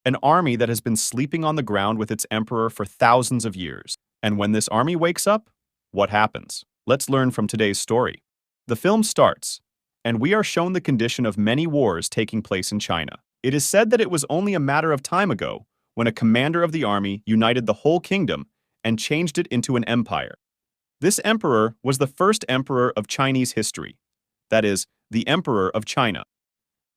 an army that has been sleeping on the ground with its emperor for thousands of years. And when this army wakes up, what happens? Let's learn from today's story. The film starts, and we are shown the condition of many wars taking place in China. It is said that it was only a matter of time ago when a commander of the army united the whole kingdom and changed it into an empire. This emperor was the first emperor of Chinese history, that is, the Emperor of China.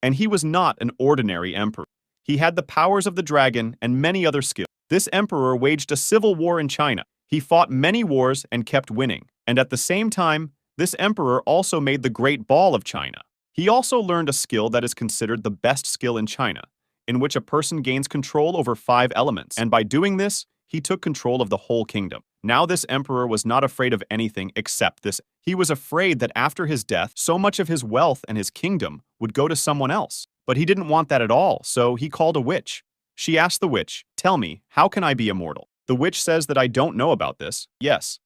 And he was not an ordinary emperor. He had the powers of the dragon and many other skills. This emperor waged a civil war in China. He fought many wars and kept winning. And at the same time, this emperor also made the Great Ball of China. He also learned a skill that is considered the best skill in China, in which a person gains control over 5 elements. And by doing this, he took control of the whole kingdom. Now this emperor was not afraid of anything except this. He was afraid that after his death, so much of his wealth and his kingdom would go to someone else. But he didn't want that at all, so he called a witch. She asked the witch, "Tell me, how can I be immortal?" The witch says that I don't know about this. Yes,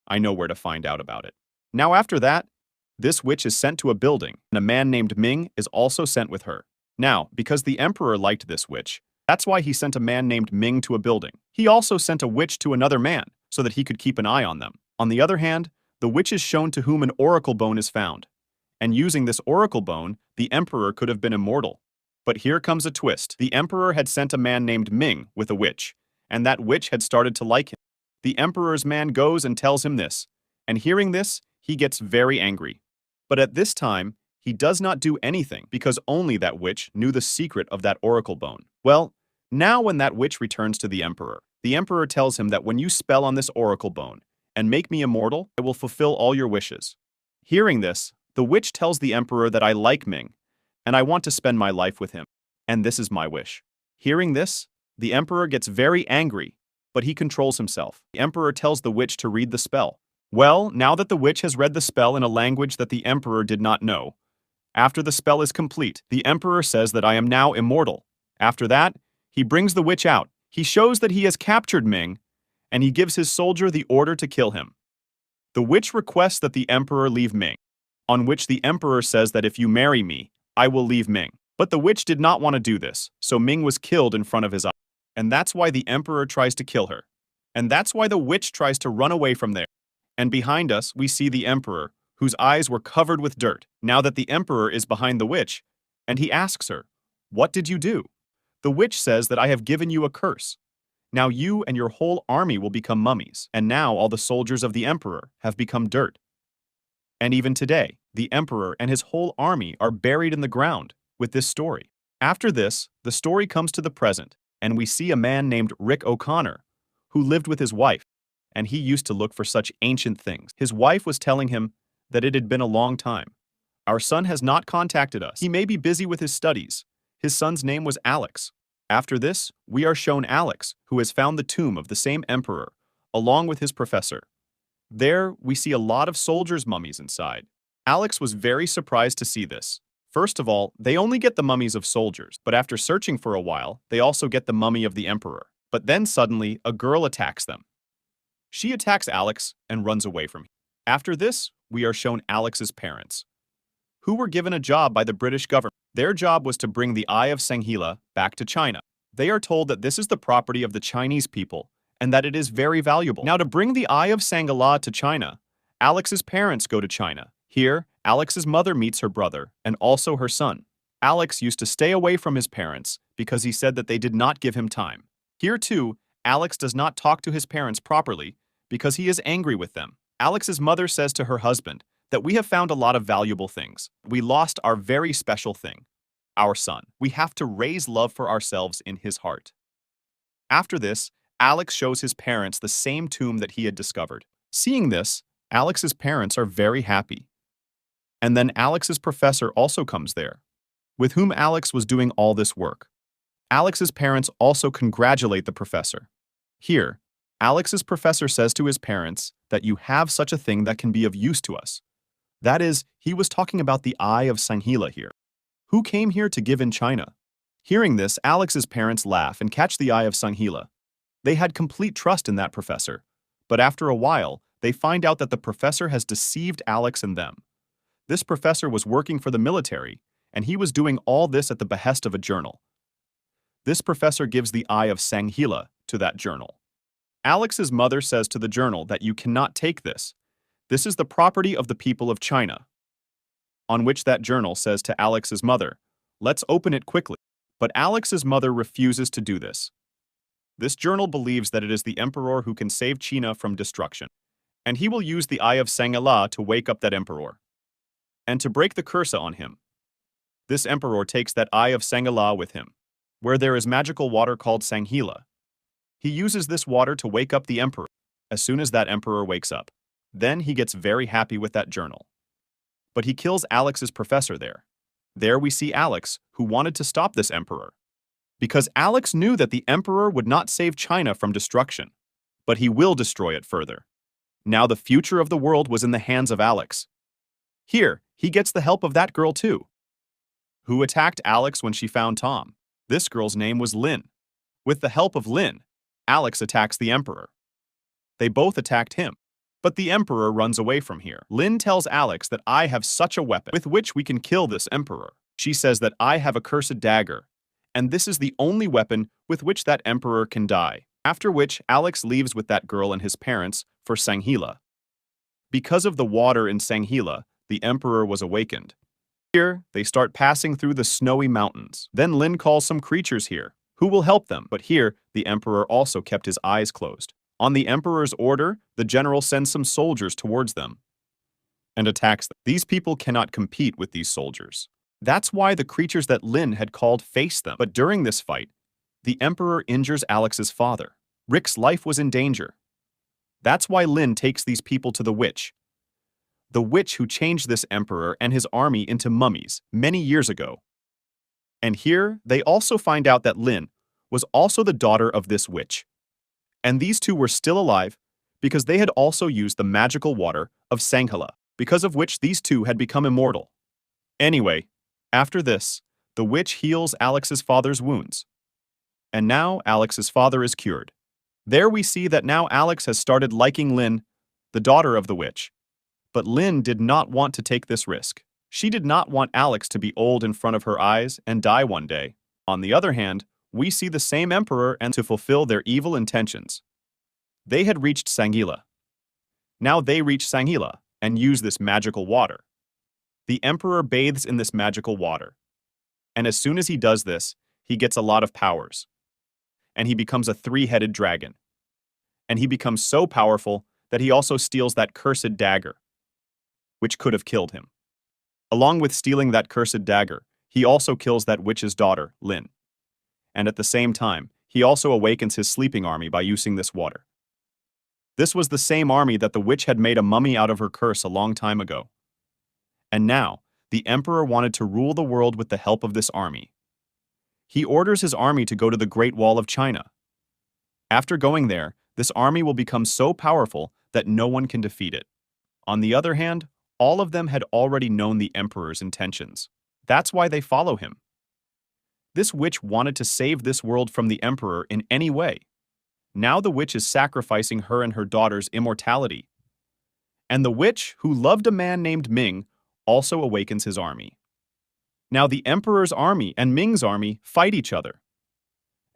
I know where to find out about it. Now after that, this witch is sent to a building, and a man named Ming is also sent with her. Now, because the emperor liked this witch, that's why he sent a man named Ming to a building. He also sent a witch to another man, so that he could keep an eye on them. On the other hand, the witch is shown to whom an oracle bone is found. And using this oracle bone, the emperor could have been immortal. But here comes a twist. The emperor had sent a man named Ming with a witch, and that witch had started to like him. The emperor's man goes and tells him this, and hearing this, he gets very angry. But at this time, he does not do anything because only that witch knew the secret of that oracle bone. Well, now when that witch returns to the emperor tells him that when you spell on this oracle bone and make me immortal, I will fulfill all your wishes. Hearing this, the witch tells the emperor that I like Ming, and I want to spend my life with him, and this is my wish. Hearing this, the emperor gets very angry, but he controls himself. The emperor tells the witch to read the spell. Well, now that the witch has read the spell in a language that the emperor did not know, after the spell is complete, the emperor says that I am now immortal. After that, he brings the witch out. He shows that he has captured Ming, and he gives his soldier the order to kill him. The witch requests that the emperor leave Ming, on which the emperor says that if you marry me, I will leave Ming. But the witch did not want to do this, so Ming was killed in front of his eyes. And that's why the emperor tries to kill her. And that's why the witch tries to run away from there. And behind us, we see the emperor, whose eyes were covered with dirt. Now that the emperor is behind the witch, and he asks her, "What did you do?" The witch says that I have given you a curse. Now you and your whole army will become mummies, and now all the soldiers of the emperor have become dirt. And even today, the emperor and his whole army are buried in the ground with this story. After this, the story comes to the present, and we see a man named Rick O'Connor, who lived with his wife, and he used to look for such ancient things. His wife was telling him that it had been a long time. Our son has not contacted us. He may be busy with his studies. His son's name was Alex. After this, we are shown Alex, who has found the tomb of the same emperor, along with his professor. There, we see a lot of soldiers' mummies inside. Alex was very surprised to see this. First of all, they only get the mummies of soldiers, but after searching for a while, they also get the mummy of the emperor. But then suddenly, a girl attacks them. She attacks Alex and runs away from him. After this, we are shown Alex's parents, who were given a job by the British government. Their job was to bring the Eye of Sanghila back to China. They are told that this is the property of the Chinese people and that it is very valuable. Now, to bring the Eye of Sanghila to China, Alex's parents go to China. Here, Alex's mother meets her brother and also her son. Alex used to stay away from his parents because he said that they did not give him time. Here too, Alex does not talk to his parents properly because he is angry with them. Alex's mother says to her husband that we have found a lot of valuable things. We lost our very special thing, our son. We have to raise love for ourselves in his heart. After this, Alex shows his parents the same tomb that he had discovered. Seeing this, Alex's parents are very happy. And then Alex's professor also comes there, with whom Alex was doing all this work. Alex's parents also congratulate the professor. Here, Alex's professor says to his parents that you have such a thing that can be of use to us. That is, he was talking about the Eye of Sanghila here. Who came here to give in China? Hearing this, Alex's parents laugh and catch the Eye of Sanghila. They had complete trust in that professor, but after a while, they find out that the professor has deceived Alex and them. This professor was working for the military, and he was doing all this at the behest of a journal. This professor gives the Eye of Sanghila to that journal. Alex's mother says to the journal that you cannot take this. This is the property of the people of China. On which that journal says to Alex's mother, let's open it quickly. But Alex's mother refuses to do this. This journal believes that it is the emperor who can save China from destruction, and he will use the Eye of Sanghila to wake up that emperor, and to break the curse on him. This emperor takes that Eye of Sanghila with him, where there is magical water called Sanghila. He uses this water to wake up the emperor. As soon as that emperor wakes up, then he gets very happy with that journal. But he kills Alex's professor there. There we see Alex, who wanted to stop this emperor. Because Alex knew that the emperor would not save China from destruction, but he will destroy it further. Now the future of the world was in the hands of Alex. Here, he gets the help of that girl too. Who attacked Alex when she found Tom? This girl's name was Lin. With the help of Lin, Alex attacks the emperor. They both attacked him. But the emperor runs away from here. Lin tells Alex that I have such a weapon with which we can kill this emperor. She says that I have a cursed dagger, and this is the only weapon with which that emperor can die. After which, Alex leaves with that girl and his parents for Sanghila. Because of the water in Sanghila, the emperor was awakened. Here, they start passing through the snowy mountains. Then Lin calls some creatures here, who will help them. But here, the emperor also kept his eyes closed. On the emperor's order, the general sends some soldiers towards them and attacks them. These people cannot compete with these soldiers. That's why the creatures that Lin had called face them. But during this fight, the emperor injures Alex's father. Rick's life was in danger. That's why Lin takes these people to the witch who changed this emperor and his army into mummies many years ago. And here, they also find out that Lin was also the daughter of this witch. And these two were still alive because they had also used the magical water of Sanghila, because of which these two had become immortal. Anyway, after this, the witch heals Alex's father's wounds. And now Alex's father is cured. There we see that now Alex has started liking Lin, the daughter of the witch. But Lin did not want to take this risk. She did not want Alex to be old in front of her eyes and die one day. On the other hand, we see the same emperor and to fulfill their evil intentions. They had reached Sanghila. Now they reach Sanghila and use this magical water. The emperor bathes in this magical water. And as soon as he does this, he gets a lot of powers. And he becomes a three-headed dragon. And he becomes so powerful that he also steals that cursed dagger, which could have killed him. Along with stealing that cursed dagger, he also kills that witch's daughter, Lin. And at the same time, he also awakens his sleeping army by using this water. This was the same army that the witch had made a mummy out of her curse a long time ago. And now, the emperor wanted to rule the world with the help of this army. He orders his army to go to the Great Wall of China. After going there, this army will become so powerful that no one can defeat it. On the other hand, all of them had already known the emperor's intentions. That's why they follow him. This witch wanted to save this world from the emperor in any way. Now the witch is sacrificing her and her daughter's immortality. And the witch, who loved a man named Ming, also awakens his army. Now the emperor's army and Ming's army fight each other.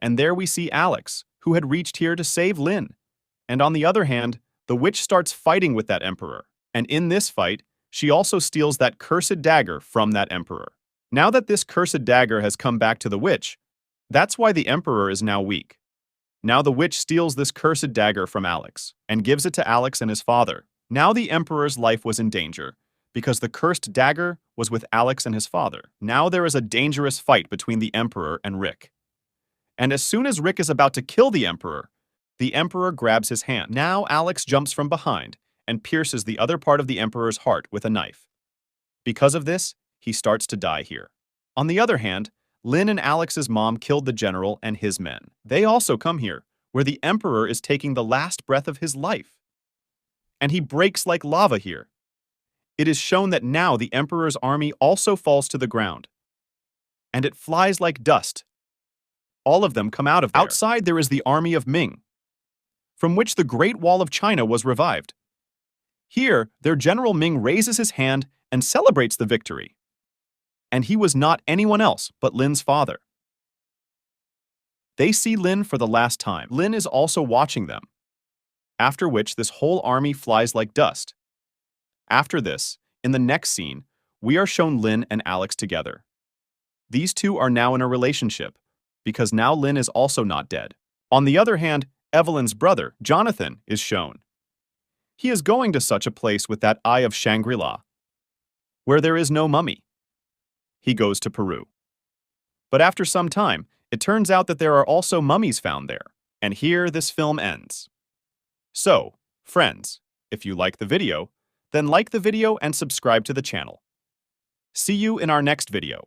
And there we see Alex, who had reached here to save Lin. And on the other hand, the witch starts fighting with that emperor. And in this fight, she also steals that cursed dagger from that emperor. Now that this cursed dagger has come back to the witch, that's why the emperor is now weak. Now the witch steals this cursed dagger from Alex and gives it to Alex and his father. Now the emperor's life was in danger because the cursed dagger was with Alex and his father. Now there is a dangerous fight between the emperor and Rick. And as soon as Rick is about to kill the emperor grabs his hand. Now Alex jumps from behind and pierces the other part of the emperor's heart with a knife. Because of this, he starts to die here. On the other hand, Lin and Alex's mom killed the general and his men. They also come here, where the emperor is taking the last breath of his life. And he breaks like lava here. It is shown that now the emperor's army also falls to the ground. And it flies like dust. All of them come out of there. Outside there is the army of Ming, from which the Great Wall of China was revived. Here, their general Ming raises his hand and celebrates the victory. And he was not anyone else but Lin's father. They see Lin for the last time. Lin is also watching them, after which this whole army flies like dust. After this, in the next scene, we are shown Lin and Alex together. These two are now in a relationship, because now Lin is also not dead. On the other hand, Evelyn's brother, Jonathan, is shown. He is going to such a place with that eye of Shangri-La, where there is no mummy. He goes to Peru. But after some time, it turns out that there are also mummies found there, and here this film ends. So, friends, if you like the video, then like the video and subscribe to the channel. See you in our next video.